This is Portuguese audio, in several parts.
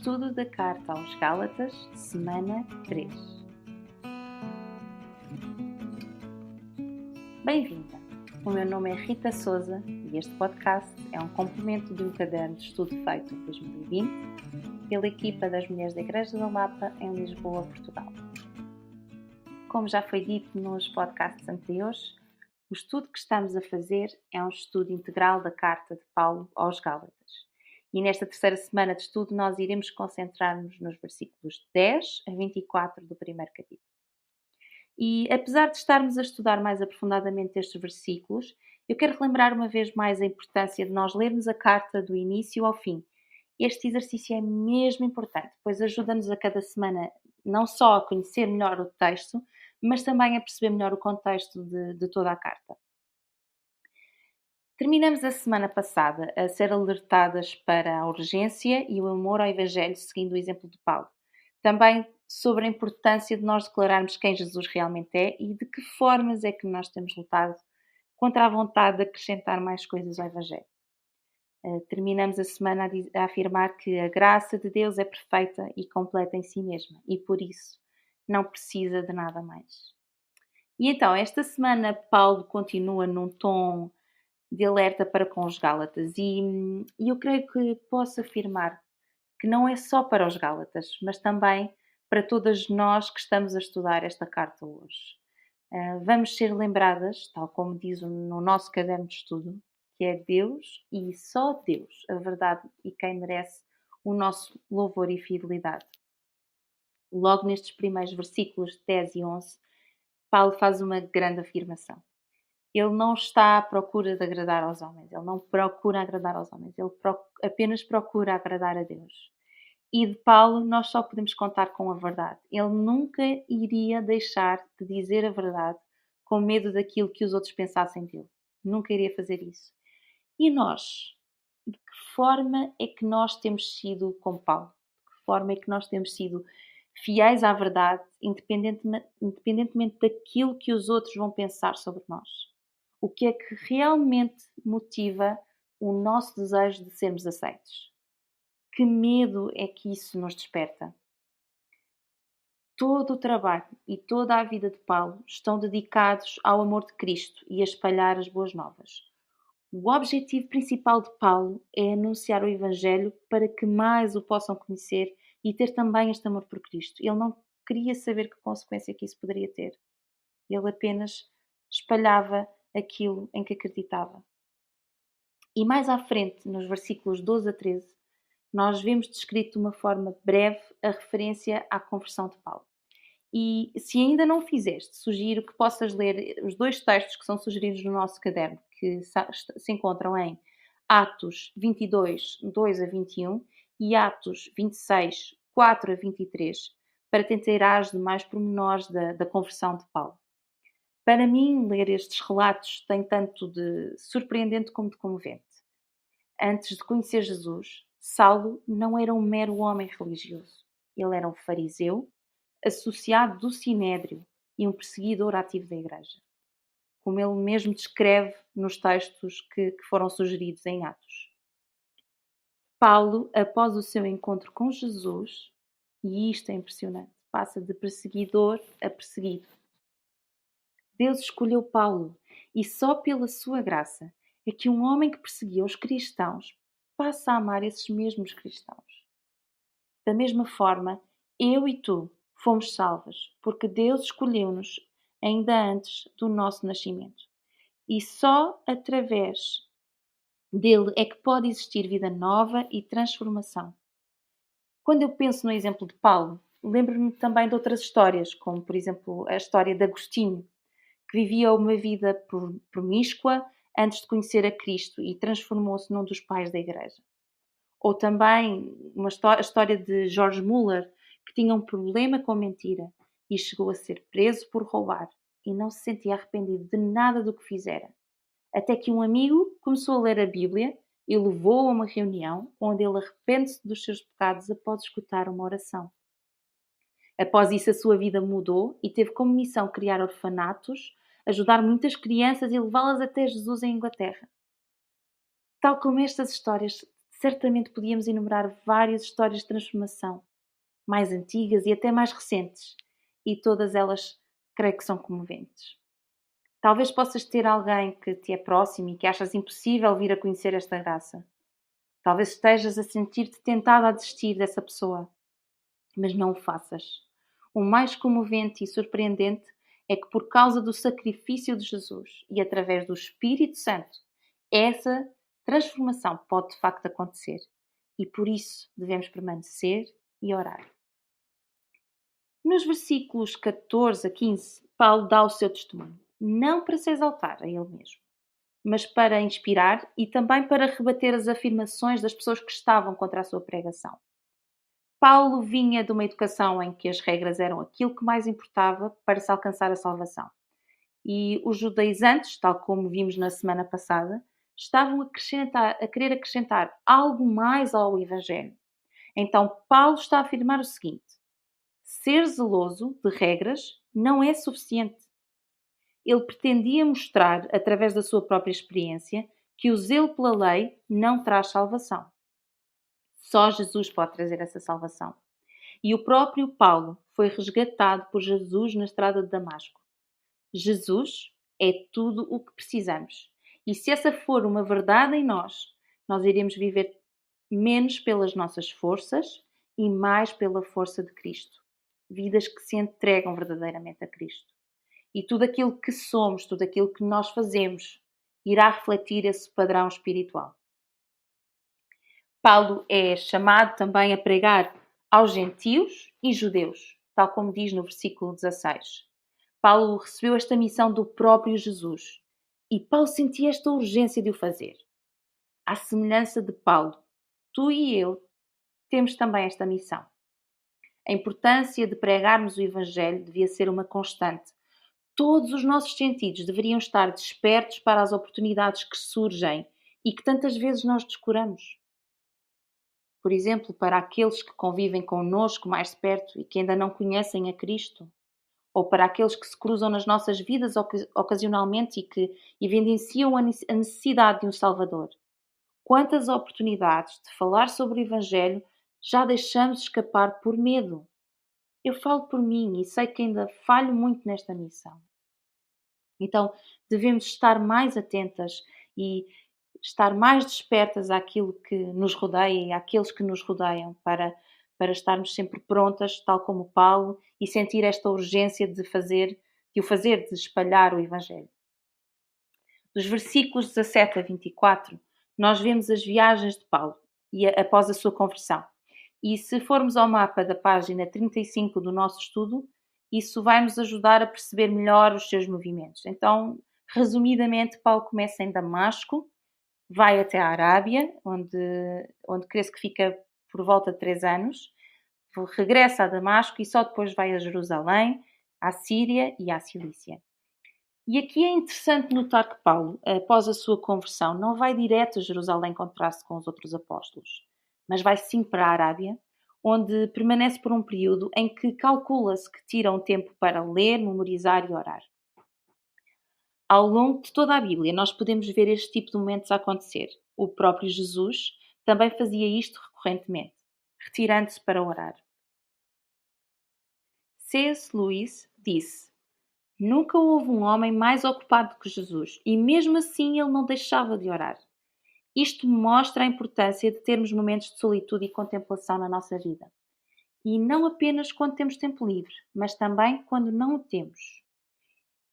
Estudo da Carta aos Gálatas, semana 3. Bem-vinda! O meu nome é Rita Souza e este podcast é um complemento de um caderno de estudo feito em 2020 pela equipa das Mulheres da Igreja da Lapa em Lisboa, Portugal. Como já foi dito nos podcasts anteriores, o estudo que estamos a fazer é um estudo integral da Carta de Paulo aos Gálatas. E nesta terceira semana de estudo nós iremos concentrar-nos nos versículos 10 a 24 do primeiro capítulo. E apesar de estarmos a estudar mais aprofundadamente estes versículos, eu quero relembrar uma vez mais a importância de nós lermos a carta do início ao fim. Este exercício é mesmo importante, pois ajuda-nos a cada semana não só a conhecer melhor o texto, mas também a perceber melhor o contexto de toda a carta. Terminamos a semana passada a ser alertadas para a urgência e o amor ao Evangelho, seguindo o exemplo de Paulo. Também sobre a importância de nós declararmos quem Jesus realmente é e de que formas é que nós temos lutado contra a vontade de acrescentar mais coisas ao Evangelho. Terminamos a semana a afirmar que a graça de Deus é perfeita e completa em si mesma e, por isso, não precisa de nada mais. E então, esta semana, Paulo continua num tom de alerta para com os Gálatas e eu creio que posso afirmar que não é só para os Gálatas, mas também para todas nós que estamos a estudar esta carta hoje. Vamos ser lembradas, tal como diz no nosso caderno de estudo, que é Deus e só Deus, a verdade e quem merece o nosso louvor e fidelidade. Logo nestes primeiros versículos 10 e 11, Paulo faz uma grande afirmação. Ele não está à procura de agradar aos homens, ele não procura agradar aos homens, ele apenas procura agradar a Deus. E de Paulo nós só podemos contar com a verdade. Ele nunca iria deixar de dizer a verdade com medo daquilo que os outros pensassem dele. Nunca iria fazer isso. E nós? De que forma é que nós temos sido como Paulo? De que forma é que nós temos sido fiéis à verdade, independentemente daquilo que os outros vão pensar sobre nós? O que é que realmente motiva o nosso desejo de sermos aceitos? Que medo é que isso nos desperta? Todo o trabalho e toda a vida de Paulo estão dedicados ao amor de Cristo e a espalhar as boas novas. O objetivo principal de Paulo é anunciar o Evangelho para que mais o possam conhecer e ter também este amor por Cristo. Ele não queria saber que consequência que isso poderia ter. Ele apenas espalhava aquilo em que acreditava. E mais à frente, nos versículos 12 a 13, nós vemos descrito de uma forma breve a referência à conversão de Paulo. E se ainda não o fizeste, sugiro que possas ler os dois textos que são sugeridos no nosso caderno, que se encontram em Atos 22, 2 a 21 e Atos 26, 4 a 23, para te inteirares de mais pormenores da conversão de Paulo. Para mim, ler estes relatos tem tanto de surpreendente como de comovente. Antes de conhecer Jesus, Saulo não era um mero homem religioso. Ele era um fariseu, associado do Sinédrio e um perseguidor ativo da Igreja, como ele mesmo descreve nos textos que foram sugeridos em Atos. Paulo, após o seu encontro com Jesus, e isto é impressionante, passa de perseguidor a perseguido. Deus escolheu Paulo e só pela sua graça é que um homem que perseguia os cristãos passa a amar esses mesmos cristãos. Da mesma forma, eu e tu fomos salvas porque Deus escolheu-nos ainda antes do nosso nascimento. E só através dele é que pode existir vida nova e transformação. Quando eu penso no exemplo de Paulo, lembro-me também de outras histórias, como por exemplo a história de Agostinho, que vivia uma vida promíscua antes de conhecer a Cristo e transformou-se num dos pais da Igreja. Ou também a história de George Muller, que tinha um problema com a mentira e chegou a ser preso por roubar e não se sentia arrependido de nada do que fizera. Até que um amigo começou a ler a Bíblia e levou-o a uma reunião onde ele arrepende-se dos seus pecados após escutar uma oração. Após isso, a sua vida mudou e teve como missão criar orfanatos, ajudar muitas crianças e levá-las até Jesus em Inglaterra. Tal como estas histórias certamente podíamos enumerar várias histórias de transformação, mais antigas e até mais recentes, e todas elas creio que são comoventes. Talvez possas ter alguém que te é próximo e que achas impossível vir a conhecer esta graça. Talvez estejas a sentir-te tentado a desistir dessa pessoa, mas não o faças. O mais comovente e surpreendente é que, por causa do sacrifício de Jesus e através do Espírito Santo, essa transformação pode de facto acontecer. E por isso devemos permanecer e orar. Nos versículos 14 a 15, Paulo dá o seu testemunho, não para se exaltar a ele mesmo, mas para inspirar e também para rebater as afirmações das pessoas que estavam contra a sua pregação. Paulo vinha de uma educação em que as regras eram aquilo que mais importava para se alcançar a salvação. E os judaizantes, tal como vimos na semana passada, estavam a querer acrescentar algo mais ao Evangelho. Então Paulo está a afirmar o seguinte: ser zeloso de regras não é suficiente. Ele pretendia mostrar, através da sua própria experiência, que o zelo pela lei não traz salvação. Só Jesus pode trazer essa salvação. E o próprio Paulo foi resgatado por Jesus na estrada de Damasco. Jesus é tudo o que precisamos. E se essa for uma verdade em nós, nós iremos viver menos pelas nossas forças e mais pela força de Cristo. Vidas que se entregam verdadeiramente a Cristo. E tudo aquilo que somos, tudo aquilo que nós fazemos, irá refletir esse padrão espiritual. Paulo é chamado também a pregar aos gentios e judeus, tal como diz no versículo 16. Paulo recebeu esta missão do próprio Jesus e Paulo sentia esta urgência de o fazer. À semelhança de Paulo, tu e eu temos também esta missão. A importância de pregarmos o Evangelho devia ser uma constante. Todos os nossos sentidos deveriam estar despertos para as oportunidades que surgem e que tantas vezes nós descuramos. Por exemplo, para aqueles que convivem connosco mais de perto e que ainda não conhecem a Cristo, ou para aqueles que se cruzam nas nossas vidas ocasionalmente e que evidenciam a necessidade de um Salvador. Quantas oportunidades de falar sobre o Evangelho já deixamos escapar por medo? Eu falo por mim e sei que ainda falho muito nesta missão. Então, devemos estar mais atentas e estar mais despertas àquilo que nos rodeia e àqueles que nos rodeiam para estarmos sempre prontas, tal como Paulo, e sentir esta urgência de o fazer, de espalhar o Evangelho. Dos versículos 17 a 24, nós vemos as viagens de Paulo após a sua conversão. E se formos ao mapa da página 35 do nosso estudo, isso vai nos ajudar a perceber melhor os seus movimentos. Então, resumidamente, Paulo começa em Damasco, vai até a Arábia, onde creio que fica por volta de 3 anos, regressa a Damasco e só depois vai a Jerusalém, à Síria e à Cilícia. E aqui é interessante notar que Paulo, após a sua conversão, não vai direto a Jerusalém encontrar-se com os outros apóstolos, mas vai sim para a Arábia, onde permanece por um período em que calcula-se que tira um tempo para ler, memorizar e orar. Ao longo de toda a Bíblia, nós podemos ver este tipo de momentos a acontecer. O próprio Jesus também fazia isto recorrentemente, retirando-se para orar. C.S. Lewis disse: nunca houve um homem mais ocupado que Jesus, e mesmo assim ele não deixava de orar. Isto mostra a importância de termos momentos de solitude e contemplação na nossa vida. E não apenas quando temos tempo livre, mas também quando não o temos.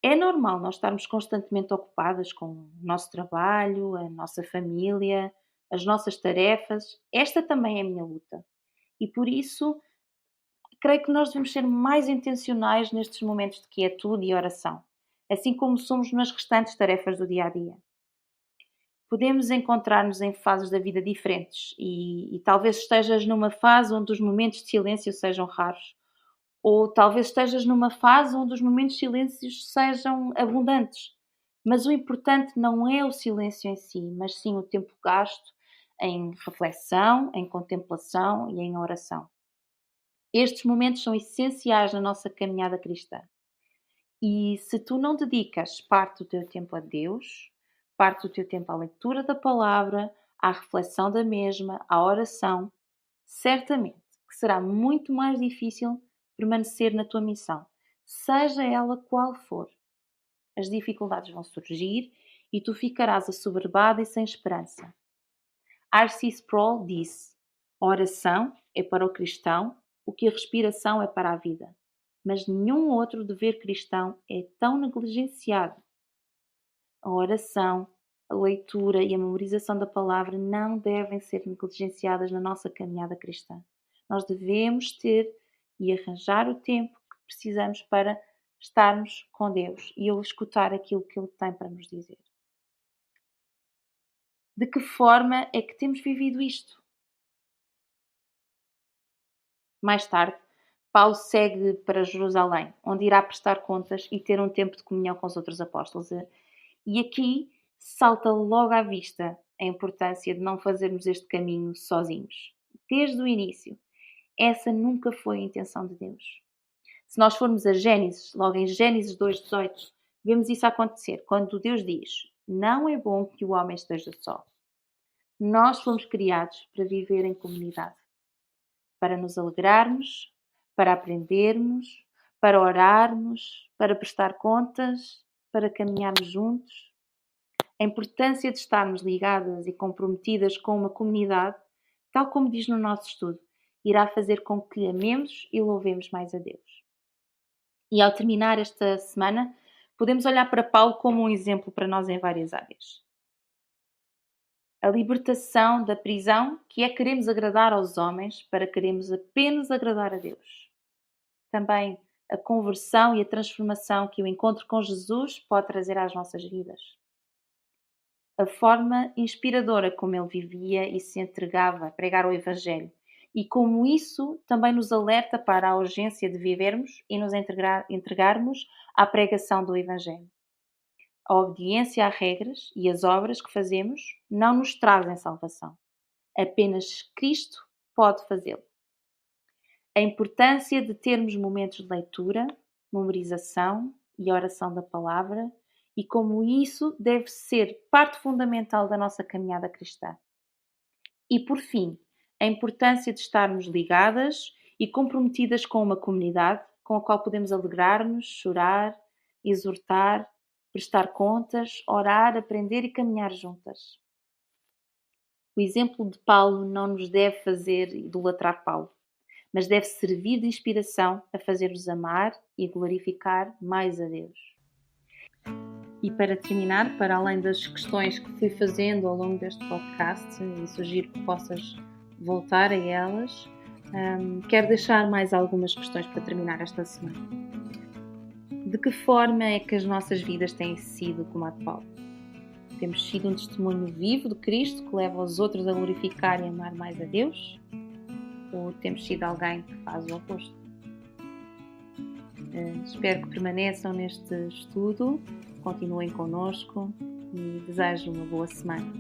É normal nós estarmos constantemente ocupadas com o nosso trabalho, a nossa família, as nossas tarefas. Esta também é a minha luta. E por isso, creio que nós devemos ser mais intencionais nestes momentos de quietude e oração, assim como somos nas restantes tarefas do dia a dia. Podemos encontrar-nos em fases da vida diferentes e talvez estejas numa fase onde os momentos de silêncio sejam raros, ou talvez estejas numa fase onde os momentos de silêncio sejam abundantes. Mas o importante não é o silêncio em si, mas sim o tempo gasto em reflexão, em contemplação e em oração. Estes momentos são essenciais na nossa caminhada cristã. E se tu não dedicas parte do teu tempo a Deus, parte do teu tempo à leitura da palavra, à reflexão da mesma, à oração, certamente que será muito mais difícil permanecer na tua missão, seja ela qual for. As dificuldades vão surgir e tu ficarás assoberbado e sem esperança. R.C. Sproul disse: a oração é para o cristão o que a respiração é para a vida, mas nenhum outro dever cristão é tão negligenciado. A oração, a leitura e a memorização da palavra não devem ser negligenciadas na nossa caminhada cristã. Nós devemos ter e arranjar o tempo que precisamos para estarmos com Deus e eu escutar aquilo que Ele tem para nos dizer. De que forma é que temos vivido isto? Mais tarde, Paulo segue para Jerusalém, onde irá prestar contas e ter um tempo de comunhão com os outros apóstolos. E aqui salta logo à vista a importância de não fazermos este caminho sozinhos. Desde o início, essa nunca foi a intenção de Deus. Se nós formos a Gênesis, logo em Gênesis 2:18, vemos isso acontecer, quando Deus diz: não é bom que o homem esteja só. Nós fomos criados para viver em comunidade, para nos alegrarmos, para aprendermos, para orarmos, para prestar contas, para caminharmos juntos. A importância de estarmos ligadas e comprometidas com uma comunidade, tal como diz no nosso estudo, irá fazer com que amemos e louvemos mais a Deus. E ao terminar esta semana, podemos olhar para Paulo como um exemplo para nós em várias áreas. A libertação da prisão, que é queremos agradar aos homens para queremos apenas agradar a Deus. Também a conversão e a transformação que o encontro com Jesus pode trazer às nossas vidas. A forma inspiradora como ele vivia e se entregava a pregar o Evangelho e como isso também nos alerta para a urgência de vivermos e nos entregarmos à pregação do Evangelho. A obediência a regras e as obras que fazemos não nos trazem salvação. Apenas Cristo pode fazê-lo. A importância de termos momentos de leitura, memorização e oração da palavra e como isso deve ser parte fundamental da nossa caminhada cristã. E por fim, a importância de estarmos ligadas e comprometidas com uma comunidade com a qual podemos alegrar-nos, chorar, exortar, prestar contas, orar, aprender e caminhar juntas. O exemplo de Paulo não nos deve fazer idolatrar Paulo, mas deve servir de inspiração a fazer-nos amar e glorificar mais a Deus. E para terminar, para além das questões que fui fazendo ao longo deste podcast, e sugiro que possas voltar a elas, quero deixar mais algumas questões para terminar esta semana. De que forma é que as nossas vidas têm sido como a de Paulo? Temos sido um testemunho vivo de Cristo que leva os outros a glorificar e amar mais a Deus? Ou temos sido alguém que faz o oposto? Espero que permaneçam neste estudo, continuem connosco e desejo uma boa semana.